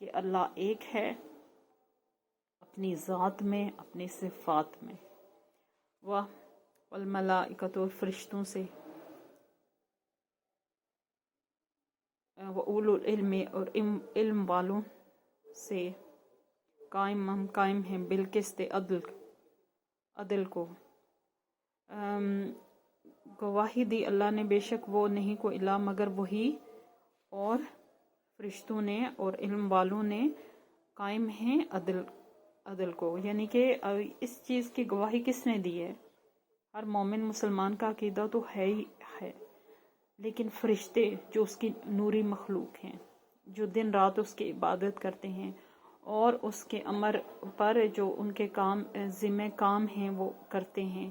کہ اللہ ایک ہے اپنی ذات میں، اپنی صفات میں، والملائکۃ اور فرشتوں سے، وَأُولُو العلم اور علم والوں سے، قائم ہیں بالقسط عدل کو، گواہی دی اللہ نے بے شک وہ نہیں کوئی الہ مگر وہی، اور فرشتوں نے اور علم والوں نے قائم ہیں عدل کو، یعنی کہ اس چیز کی گواہی کس نے دی ہے؟ ہر مومن مسلمان کا عقیدہ تو ہے ہی ہے، لیکن فرشتے جو اس کی نوری مخلوق ہیں، جو دن رات اس کی عبادت کرتے ہیں اور اس کے امر پر جو ان کے ذمہ کام ہیں وہ کرتے ہیں،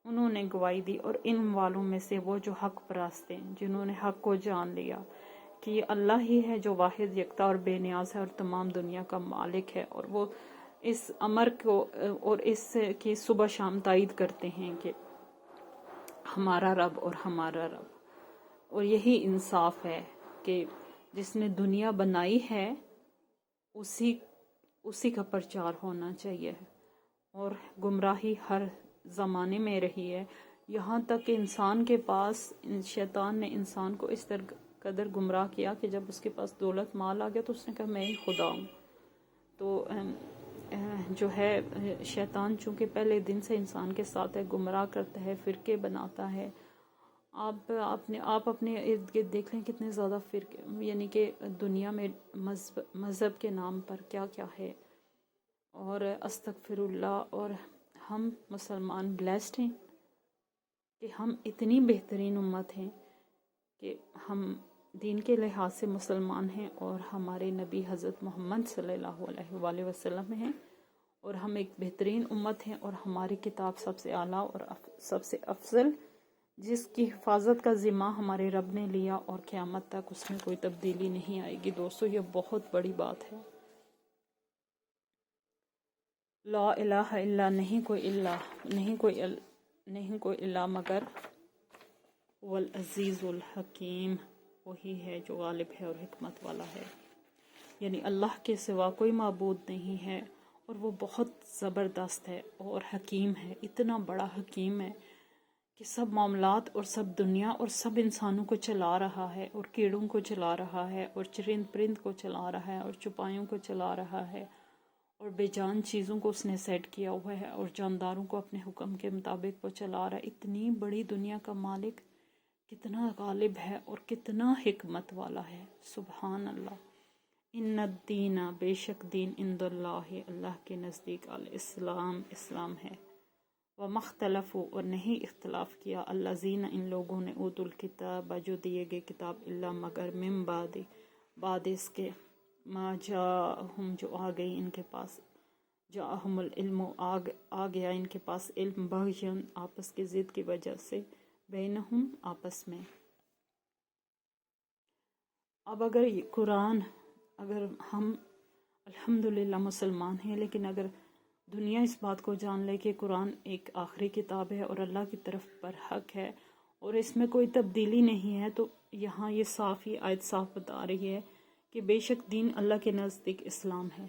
انہوں نے گواہی دی، اور علم والوں میں سے وہ جو حق پرست ہیں، جنہوں نے حق کو جان لیا کہ یہ اللہ ہی ہے جو واحد یکتا اور بے نیاز ہے اور تمام دنیا کا مالک ہے، اور وہ اس امر کو اور اس کی صبح شام تائید کرتے ہیں کہ ہمارا رب اور ہمارا رب، اور یہی انصاف ہے کہ جس نے دنیا بنائی ہے اسی کا پرچار ہونا چاہیے، اور گمراہی ہر زمانے میں رہی ہے، یہاں تک کہ انسان کے پاس شیطان نے انسان کو اس قدر گمراہ کیا کہ جب اس کے پاس دولت مال آ گیا تو اس نے کہا میں ہی خدا ہوں۔ تو جو ہے شیطان چونکہ پہلے دن سے انسان کے ساتھ ہے، گمراہ کرتا ہے، فرقے بناتا ہے۔ آپ اپنے ارد گرد دیکھ لیں کتنے زیادہ فرقے، یعنی کہ دنیا میں مذہب کے نام پر کیا کیا ہے، اور استغفر اللہ۔ اور ہم مسلمان بلیسڈ ہیں کہ ہم اتنی بہترین امت ہیں کہ ہم دین کے لحاظ سے مسلمان ہیں، اور ہمارے نبی حضرت محمد صلی اللہ علیہ وآلہ وسلم ہیں، اور ہم ایک بہترین امت ہیں، اور ہماری کتاب سب سے اعلیٰ اور سب سے افضل، جس کی حفاظت کا ذمہ ہمارے رب نے لیا، اور قیامت تک اس میں کوئی تبدیلی نہیں آئے گی۔ دوستو یہ بہت بڑی بات ہے۔ لا الہ الا، نہیں کوئی الہ مگر والعزیز الحکیم، وہی ہے جو غالب ہے اور حکمت والا ہے، یعنی اللہ کے سوا کوئی معبود نہیں ہے، اور وہ بہت زبردست ہے اور حکیم ہے، اتنا بڑا حکیم ہے کہ سب معاملات اور سب دنیا اور سب انسانوں کو چلا رہا ہے، اور کیڑوں کو چلا رہا ہے، اور چرند پرند کو چلا رہا ہے، اور چپائیوں کو چلا رہا ہے، اور بے جان چیزوں کو اس نے سیٹ کیا ہوا ہے، اور جانداروں کو اپنے حکم کے مطابق وہ چلا رہا ہے۔ اتنی بڑی دنیا کا مالک کتنا غالب ہے اور کتنا حکمت والا ہے، سبحان اللہ۔ ان الدین، بے شک دین، عند اللہ، اللہ کے نزدیک، اسلام ہے۔ وَمَا اخْتَلَفُوا، اور نہیں اختلاف کیا، الذین، ان لوگوں نے، اوتوا الکتاب، جو دیے گئے کتاب، الا مگر، من بعد اس کے، ما جاءہم، جو آ گئی ان کے پاس، جاءہم العلم، آ گیا ان کے پاس علم، بغیًا، آپس کی ضد کی وجہ سے، بینہم، آپس میں۔ اب اگر یہ قرآن، اگر ہم الحمدللہ مسلمان ہیں، لیکن اگر دنیا اس بات کو جان لے کہ قرآن ایک آخری کتاب ہے اور اللہ کی طرف پر حق ہے اور اس میں کوئی تبدیلی نہیں ہے، تو یہاں یہ آیت صاف بتا رہی ہے کہ بے شک دین اللہ کے نزدیک اسلام ہے۔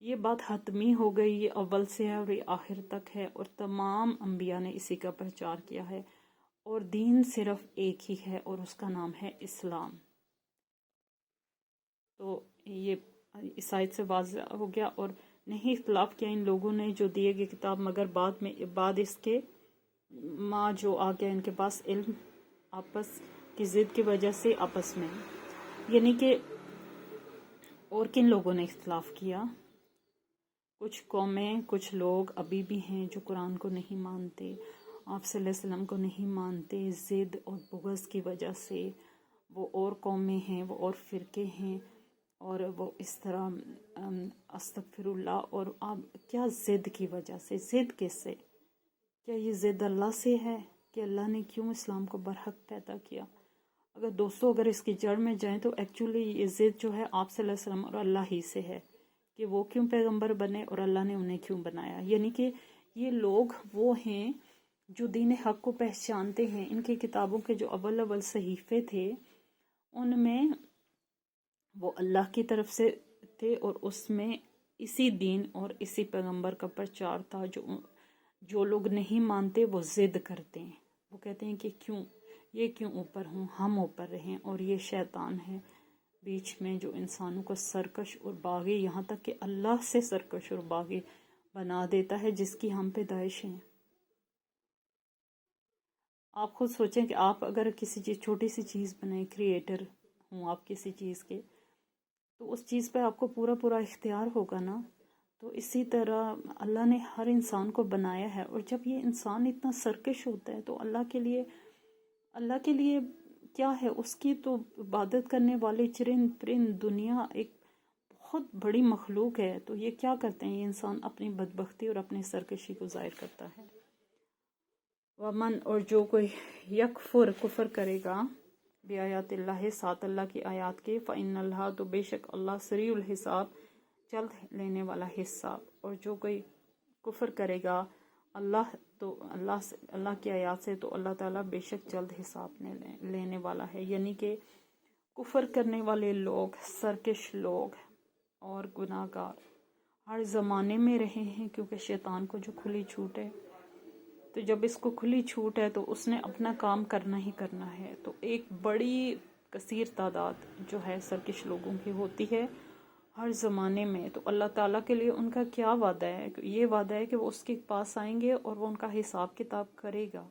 یہ بات حتمی ہو گئی، یہ اول سے ہے اور یہ آخر تک ہے، اور تمام انبیاء نے اسی کا پرچار کیا ہے، اور دین صرف ایک ہی ہے اور اس کا نام ہے اسلام۔ تو یہ اس آیت سے واضح ہو گیا، اور نہیں اختلاف کیا ان لوگوں نے جو دیے گئے کتاب، مگر بعد اس کے، ماں جو آ گیا ان کے پاس علم، آپس کی ضد کی وجہ سے، آپس میں، یعنی کہ اور کن لوگوں نے اختلاف کیا؟ کچھ قومیں، کچھ لوگ ابھی بھی ہیں جو قرآن کو نہیں مانتے، آپ صلی اللہ علیہ وسلم کو نہیں مانتے، ضد اور بغض کی وجہ سے، وہ اور قومیں ہیں، وہ اور فرقے ہیں، اور وہ اس طرح استغفر اللہ، اور آپ کیا ضد کی وجہ سے، ضد کس سے؟ کیا یہ ضد اللہ سے ہے کہ اللہ نے کیوں اسلام کو برحق پیدا کیا؟ اگر اس کی جڑ میں جائیں تو ایکچولی یہ ضد جو ہے آپ صلی اللہ علیہ وسلم اور اللہ ہی سے ہے، کہ وہ کیوں پیغمبر بنے اور اللہ نے انہیں کیوں بنایا، یعنی کہ یہ لوگ وہ ہیں جو دین حق کو پہچانتے ہیں۔ ان کی کتابوں کے جو اول صحیفے تھے ان میں وہ اللہ کی طرف سے تھے اور اس میں اسی دین اور اسی پیغمبر کا پرچار تھا. جو لوگ نہیں مانتے وہ ضد کرتے ہیں، وہ کہتے ہیں کہ یہ کیوں اوپر ہوں، ہم اوپر رہیں. اور یہ شیطان ہے بیچ میں جو انسانوں کو سرکش اور باغی، یہاں تک کہ اللہ سے سرکش اور باغی بنا دیتا ہے، جس کی ہم پیدائش ہیں. آپ خود سوچیں کہ آپ اگر کسی چیز، چھوٹی سی چیز بنائیں، کریٹر ہوں آپ کسی چیز کے، تو اس چیز پہ آپ کو پورا اختیار ہوگا نا. تو اسی طرح اللہ نے ہر انسان کو بنایا ہے، اور جب یہ انسان اتنا سرکش ہوتا ہے تو اللہ کے لیے کیا ہے؟ اس کی تو عبادت کرنے والے چرند پرند، دنیا ایک بہت بڑی مخلوق ہے. تو یہ کیا کرتے ہیں؟ یہ انسان اپنی بدبختی اور اپنی سرکشی کو ظاہر کرتا ہے. ومن، اور جو کوئی یکفر، کفر کرے گا، بی آیات اللہ، ساتھ اللہ کی آیات کے، فإن اللہ، تو بے شک اللہ، سریع الحساب، جلد لینے والا حساب. اور جو کوئی کفر کرے گا اللہ کی آیات سے، تو اللہ تعالیٰ بے شک جلد حساب لینے والا ہے. یعنی کہ کفر کرنے والے لوگ، سرکش لوگ اور گناہ گار ہر زمانے میں رہے ہیں، کیونکہ شیطان کو جو کھلی چھوٹ ہے، تو جب اس کو کھلی چھوٹ ہے تو اس نے اپنا کام کرنا ہی کرنا ہے. تو ایک بڑی کثیر تعداد جو ہے سرکش لوگوں کی ہوتی ہے ہر زمانے میں. تو اللہ تعالیٰ کے لیے ان کا کیا وعدہ ہے؟ یہ وعدہ ہے کہ وہ اس کے پاس آئیں گے اور وہ ان کا حساب کتاب کرے گا،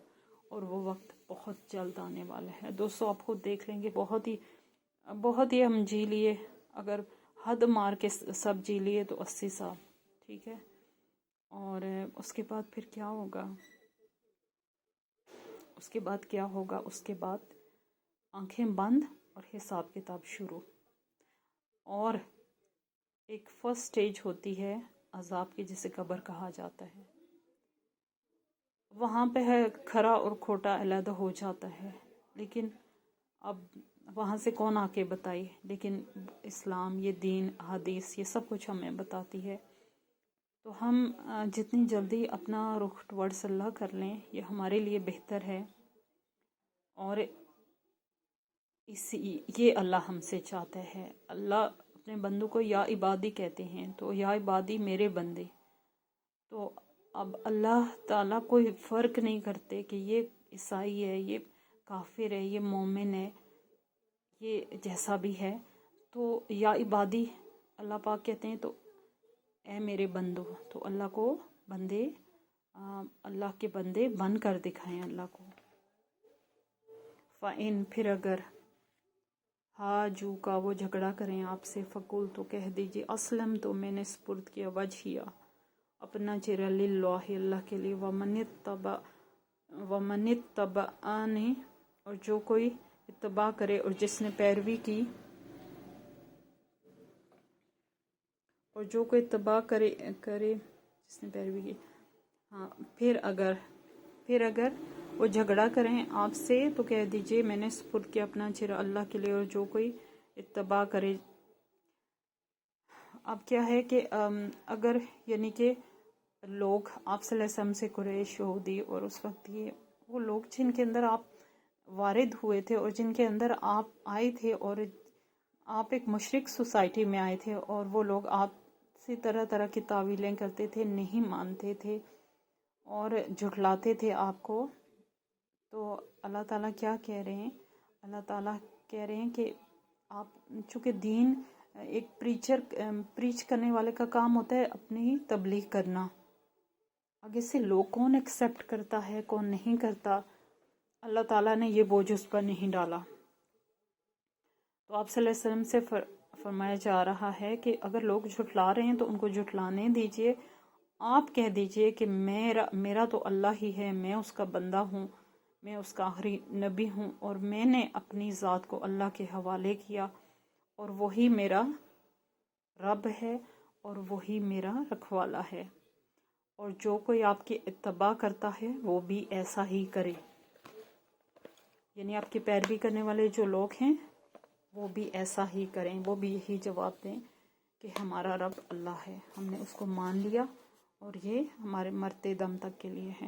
اور وہ وقت بہت جلد آنے والا ہے. دوستو آپ خود دیکھ لیں گے، بہت ہی ہم جی لیے، اگر حد مار کے سب جی لیے تو 80 سال، ٹھیک ہے. اور اس کے بعد پھر کیا ہوگا؟ اس کے بعد آنکھیں بند اور حساب کتاب شروع. اور ایک فرسٹ سٹیج ہوتی ہے عذاب کی، جسے قبر کہا جاتا ہے. وہاں پہ ہے کھرا اور کھوٹا علیحدہ ہو جاتا ہے. لیکن اب وہاں سے کون آ کے بتائی؟ لیکن اسلام، یہ دین، حدیث، یہ سب کچھ ہمیں بتاتی ہے. تو ہم جتنی جلدی اپنا رخ ٹورڈز اللہ کر لیں، یہ ہمارے لیے بہتر ہے. اور یہ اللہ ہم سے چاہتا ہے. اللہ اپنے بندوں کو یا عبادی کہتے ہیں، تو یا عبادی، میرے بندے. تو اب اللہ تعالیٰ کوئی فرق نہیں کرتے کہ یہ عیسائی ہے، یہ کافر ہے، یہ مومن ہے، یہ جیسا بھی ہے. تو یا عبادی اللہ پاک کہتے ہیں، تو اے میرے بندو. تو اللہ کو بندے، اللہ کے بندے بن کر دکھائیں اللہ کو. فَإِن، پھر اگر، جو کا وہ جھگڑا کریں آپ سے، فقول، تو کہہ دیجیے، اسلم، تو میں نے سپرد کیا، وجہیہ، اپنا چہرہ، للہ، اللہ کے لیے. ومن اتبعنی، اور جو کوئی اتباع کرے اور جس نے پیروی کی، اور جو کوئی اتباع کرے جس نے پیروی کی. ہاں، پھر اگر وہ جھگڑا کریں آپ سے، تو کہہ دیجئے میں نے سپرد کیا اپنا چہرہ اللہ کے لیے، اور جو کوئی اتباع کرے. اب کیا ہے کہ اگر، یعنی کہ لوگ آپ صلی اللہ علیہ وسلم سے، قریش، یہودی، اور اس وقت وہ لوگ جن کے اندر آپ وارد ہوئے تھے اور جن کے اندر آپ آئے تھے، اور آپ ایک مشرک سوسائٹی میں آئے تھے، اور وہ لوگ آپ سے طرح طرح کی تعویلیں کرتے تھے، نہیں مانتے تھے اور جھٹلاتے تھے آپ کو. تو اللہ تعالیٰ کیا کہہ رہے ہیں؟ اللہ تعالیٰ کہہ رہے ہیں کہ آپ، چونکہ دین ایک پریچ کرنے والے کا کام ہوتا ہے اپنی تبلیغ کرنا. آگے سے لوگ کون ایکسیپٹ کرتا ہے، کون نہیں کرتا، اللہ تعالیٰ نے یہ بوجھ اس پر نہیں ڈالا. تو آپ صلی اللہ علیہ وسلم سے فرمایا جا رہا ہے کہ اگر لوگ جھٹلا رہے ہیں تو ان کو جھٹلانے دیجئے. آپ کہہ دیجئے کہ میرا تو اللہ ہی ہے، میں اس کا بندہ ہوں، میں اس کا آخری نبی ہوں، اور میں نے اپنی ذات کو اللہ کے حوالے کیا، اور وہی میرا رب ہے اور وہی میرا رکھوالا ہے. اور جو کوئی آپ کی اتباع کرتا ہے وہ بھی ایسا ہی کرے. یعنی آپ کی پیروی کرنے والے جو لوگ ہیں وہ بھی ایسا ہی کریں، وہ بھی یہی جواب دیں کہ ہمارا رب اللہ ہے، ہم نے اس کو مان لیا، اور یہ ہمارے مرتے دم تک کے لیے ہے.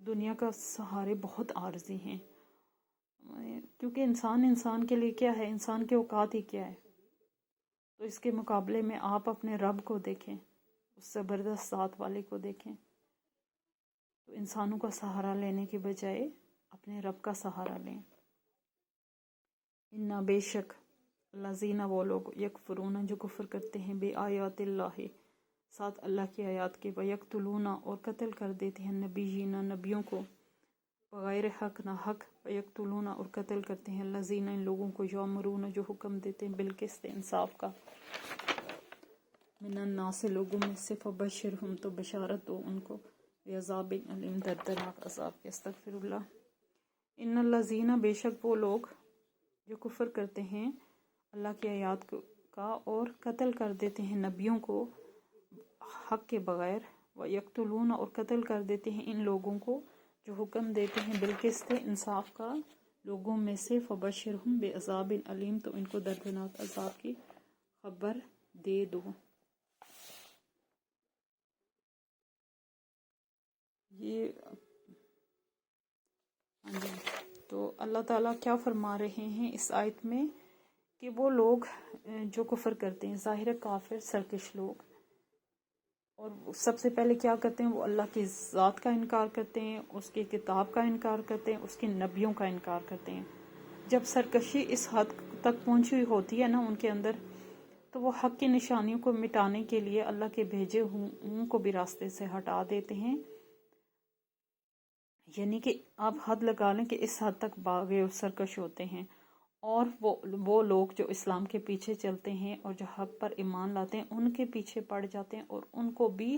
دنیا کا سہارے بہت عارضی ہیں، کیونکہ انسان کے لیے کیا ہے، انسان کے اوقات ہی کیا ہے۔ تو اس کے مقابلے میں آپ اپنے رب کو دیکھیں، اس زبردست ذات والے کو دیکھیں، تو انسانوں کا سہارا لینے کی بجائے اپنے رب کا سہارا لیں۔ اِنَّا بے شک الذین وہ لوگ یکفرون جو کفر کرتے ہیں بے آیات اللہ ساتھ اللہ کی آیات کے، ویقتلون اور قتل کر دیتے ہیں نبیین نبیوں کو بغیر حق نہ حق، ویقتلون اور قتل کرتے ہیں الذین ان لوگوں کو یامرون جو حکم دیتے ہیں بالقسط انصاف کا، من الناس لوگوں میں سے، فبشرہم تو بشارت دو ان کو بعذاب علیم دردناک عذاب کے۔ استغفر اللہ۔ ان الذین بے شک وہ لوگ جو کفر کرتے ہیں اللہ کی آیات کا اور قتل کر دیتے ہیں نبیوں کو حق کے بغیر، ویقتلون اور قتل کر دیتے ہیں ان لوگوں کو جو حکم دیتے ہیں بالقسط انصاف کا لوگوں میں سے، فبشرہم بعذاب علیم تو ان کو دردناک عذاب کی خبر دے دو۔ یہ تو اللہ تعالیٰ کیا فرما رہے ہیں اس آیت میں کہ وہ لوگ جو کفر کرتے ہیں، ظاہر کافر سرکش لوگ، اور سب سے پہلے کیا کرتے ہیں، وہ اللہ کی ذات کا انکار کرتے ہیں، اس کی کتاب کا انکار کرتے ہیں، اس کے نبیوں کا انکار کرتے ہیں۔ جب سرکشی اس حد تک پہنچی ہوتی ہے نا ان کے اندر، تو وہ حق کی نشانیوں کو مٹانے کے لیے اللہ کے بھیجے ہوں کو بھی راستے سے ہٹا دیتے ہیں۔ یعنی کہ آپ حد لگا لیں کہ اس حد تک باغی اور سرکش ہوتے ہیں، اور وہ لوگ جو اسلام کے پیچھے چلتے ہیں اور جو حق پر ایمان لاتے ہیں ان کے پیچھے پڑ جاتے ہیں اور ان کو بھی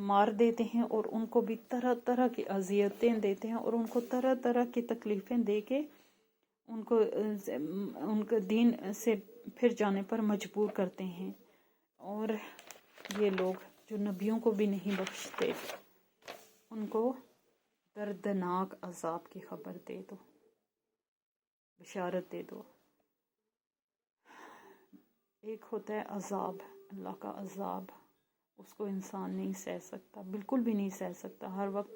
مار دیتے ہیں، اور ان کو بھی طرح طرح کی اذیتیں دیتے ہیں، اور ان کو طرح طرح کی تکلیفیں دے کے ان کو دین سے پھر جانے پر مجبور کرتے ہیں۔ اور یہ لوگ جو نبیوں کو بھی نہیں بخشتے، ان کو دردناک عذاب کی خبر دے دو، بشارت دے دو۔ ایک ہوتا ہے عذاب، اللہ کا عذاب، اس کو انسان نہیں سہ سکتا، بالکل بھی نہیں سہ سکتا۔ ہر وقت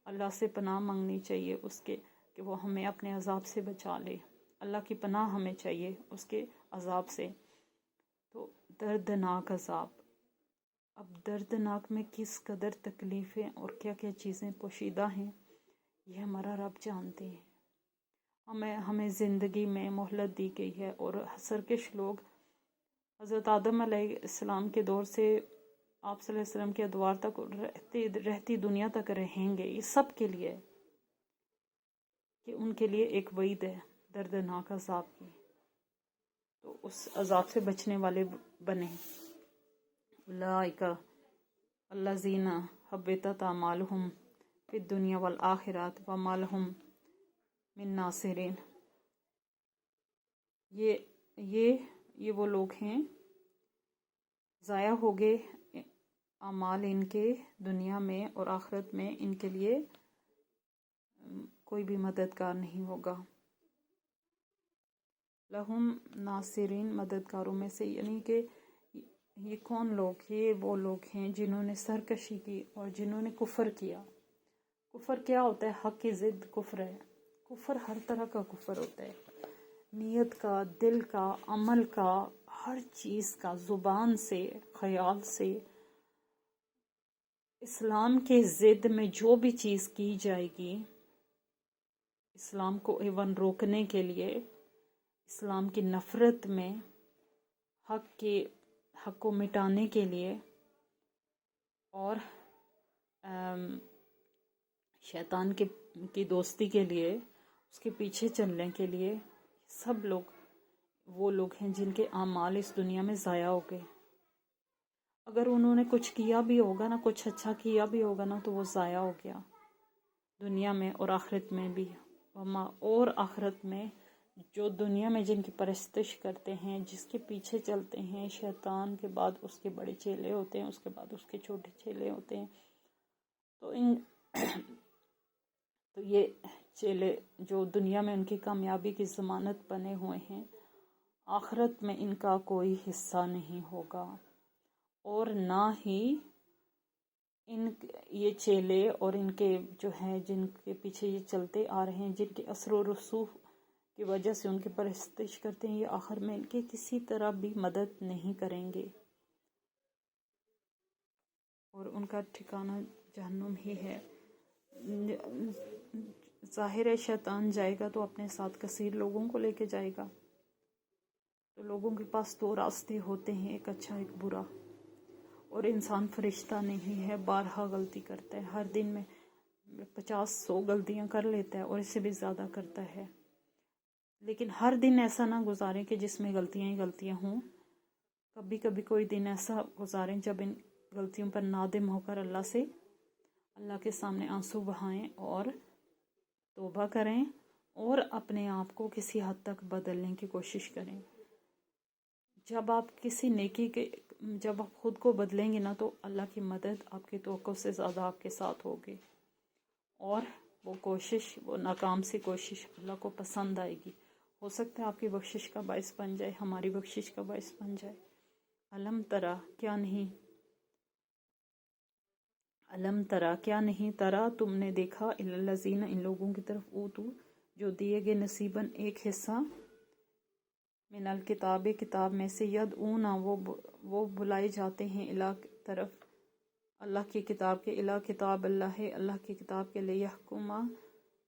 اللہ سے پناہ مانگنی چاہیے اس کے کہ وہ ہمیں اپنے عذاب سے بچا لے، اللہ کی پناہ ہمیں چاہیے اس کے عذاب سے۔ تو دردناک عذاب، اب دردناک میں کس قدر تکلیفیں اور کیا کیا چیزیں پوشیدہ ہیں یہ ہمارا رب جانتے ہیں۔ ہمیں زندگی میں مہلت دی گئی ہے، اور سرکش لوگ حضرت آدم علیہ السلام کے دور سے آپ صلی اللہ علیہ وسلم کے ادوار تک رہتی دنیا تک رہیں گے۔ یہ سب کے لیے ہے کہ ان کے لیے ایک وعید ہے دردناک عذاب کی، تو اس عذاب سے بچنے والے بنے۔ اولئک الذین حبطت اعمالہم فی الدنیا والآخرۃ وما لہم من ناصرین۔ یہ وہ لوگ ہیں ضائع ہو گئے اعمال ان کے دنیا میں اور آخرت میں، ان کے لیے کوئی بھی مددگار نہیں ہوگا۔ لہم ناصرین، مددگاروں میں سے، یعنی کہ یہ کون لوگ؟ یہ وہ لوگ ہیں جنہوں نے سرکشی کی اور جنہوں نے کفر کیا۔ کفر کیا ہوتا ہے؟ حق کی ضد کفر ہے۔ کفر ہر طرح کا کفر ہوتا ہے، نیت کا، دل کا، عمل کا، ہر چیز کا، زبان سے، خیال سے۔ اسلام کے ضد میں جو بھی چیز کی جائے گی، اسلام کو ایون روکنے کے لیے، اسلام کی نفرت میں، حق کو مٹانے کے لیے، اور شیطان کی دوستی کے لیے، اس کے پیچھے چلنے کے لیے، سب لوگ وہ لوگ ہیں جن کے اعمال اس دنیا میں ضائع ہو گئے۔ اگر انہوں نے کچھ کیا بھی ہوگا نا، کچھ اچھا کیا بھی ہوگا نا، تو وہ ضائع ہو گیا دنیا میں اور آخرت میں بھی۔ اور آخرت میں جو دنیا میں جن کی پرستش کرتے ہیں، جس کے پیچھے چلتے ہیں، شیطان کے بعد اس کے بڑے چیلے ہوتے ہیں، اس کے بعد اس کے چھوٹے چیلے ہوتے ہیں، تو یہ چیلے جو دنیا میں ان کی کامیابی کی ضمانت بنے ہوئے ہیں، آخرت میں ان کا کوئی حصہ نہیں ہوگا، اور نہ ہی ان یہ چیلے اور ان کے جو ہیں جن کے پیچھے یہ چلتے آ رہے ہیں، جن کے اثر و رسوخ کی وجہ سے ان کی پرستش کرتے ہیں، یہ آخر میں ان کے کسی طرح بھی مدد نہیں کریں گے اور ان کا ٹھکانہ جہنم ہی ہے۔ ظاہر ہے شیطان جائے گا تو اپنے ساتھ کثیر لوگوں کو لے کے جائے گا، تو لوگوں کے پاس دو راستے ہوتے ہیں، ایک اچھا ایک برا، اور انسان فرشتہ نہیں ہے، بارہا غلطی کرتا ہے، ہر دن میں 50-100 غلطیاں کر لیتا ہے اور اس سے بھی زیادہ کرتا ہے، لیکن ہر دن ایسا نہ گزاریں کہ جس میں غلطیاں ہی غلطیاں ہوں۔ کبھی کبھی کوئی دن ایسا گزاریں جب ان غلطیوں پر نادم ہو کر اللہ کے سامنے آنسو بہائیں اور توبہ کریں اور اپنے آپ کو کسی حد تک بدلنے کی کوشش کریں۔ جب آپ کسی نیکی کے جب آپ خود کو بدلیں گے نا تو اللہ کی مدد آپ کی توقع سے زیادہ آپ کے ساتھ ہوگی، اور وہ کوشش، وہ ناکام سی کوشش اللہ کو پسند آئے گی۔ ہو سکتا ہے آپ کی بخشش کا باعث بن جائے، ہماری بخشش کا باعث بن جائے۔ علم ترا، کیا نہیں ترا تم نے دیکھا، الذین ان لوگوں کی طرف، اوتو جو دیے گئے، نصیباً ایک حصہ، من الکتاب کتاب میں سے، یدعون وہ بلائے جاتے ہیں، الی طرف اللہ کی کتاب کے، الی کتاب اللہ کی کتاب کے، لیحکم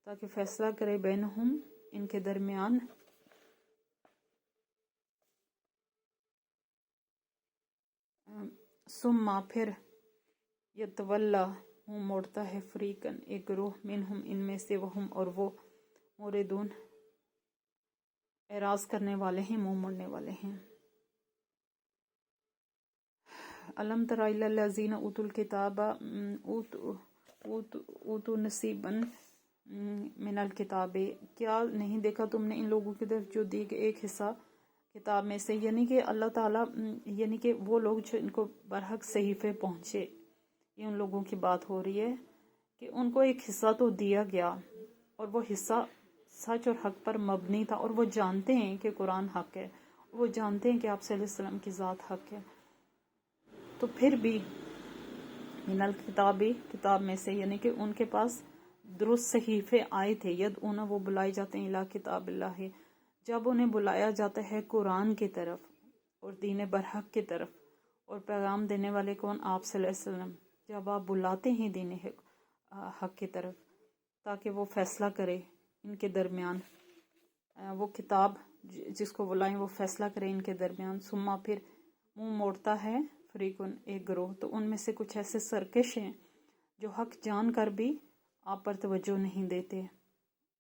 تاکہ فیصلہ کرے، بینہم ان کے درمیان، ثم پھر، یتولا منہ موڑتا ہے، فریقاً ایک گروہ، منہم ان میں سے، وہم اور وہ، موردون اعراض کرنے والے ہیں، منہ موڑنے والے ہیں۔ الم تر الی الذین اوتوا الکتاب اوتوا نصیبا من الکتاب، کیا نہیں دیکھا تم نے ان لوگوں کی طرف جو دی گئی ایک حصہ کتاب میں سے، یعنی کہ اللہ تعالیٰ، یعنی کہ وہ لوگ جو ان کو برحق صحیفے پہنچے، یہ ان لوگوں کی بات ہو رہی ہے کہ ان کو ایک حصہ تو دیا گیا، اور وہ حصہ سچ اور حق پر مبنی تھا، اور وہ جانتے ہیں کہ قرآن حق ہے، وہ جانتے ہیں کہ آپ صلی اللہ علیہ وسلم کی ذات حق ہے، تو پھر بھی من الکتاب کتاب میں سے، یعنی کہ ان کے پاس درست صحیفے آئے تھے، یدعون وہ بلائے جاتے ہیں، الی کتاب اللہ جب انہیں بلایا جاتا ہے قرآن کی طرف اور دین برحق کی طرف، اور پیغام دینے والے کون؟ آپ صلی اللہ علیہ وسلم، جب آپ بلاتے ہیں دین حق کی طرف تاکہ وہ فیصلہ کرے ان کے درمیان، وہ کتاب جس کو بلائیں وہ فیصلہ کرے ان کے درمیان، ثم پھر منہ موڑتا ہے، فریقن ایک گروہ، تو ان میں سے کچھ ایسے سرکش ہیں جو حق جان کر بھی آپ پر توجہ نہیں دیتے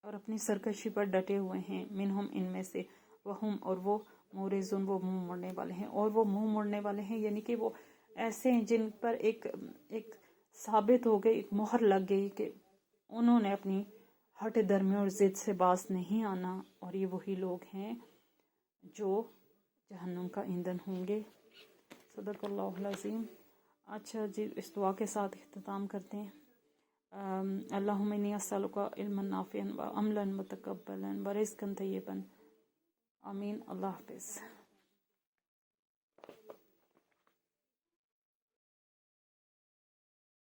اور اپنی سرکشی پر ڈٹے ہوئے ہیں، منہم ان میں سے، وہم اور وہ، مورزون وہ منہ موڑنے والے ہیں، اور وہ منہ موڑنے والے ہیں یعنی کہ وہ ایسے ہیں جن پر ایک ثابت ہو گئی، ایک مہر لگ گئی کہ انہوں نے اپنی ہٹ درمی اور ضد سے باز نہیں آنا، اور یہ وہی لوگ ہیں جو جہنم کا ایندھن ہوں گے۔ صدق اللہ العظیم۔ اچھا جی، اس دعا کے ساتھ اختتام کرتے ہیں۔ اللہم انی اسألک علما نافعا وعملا متقبلا ورزقا طیبا، آمین۔ اللہ حافظ۔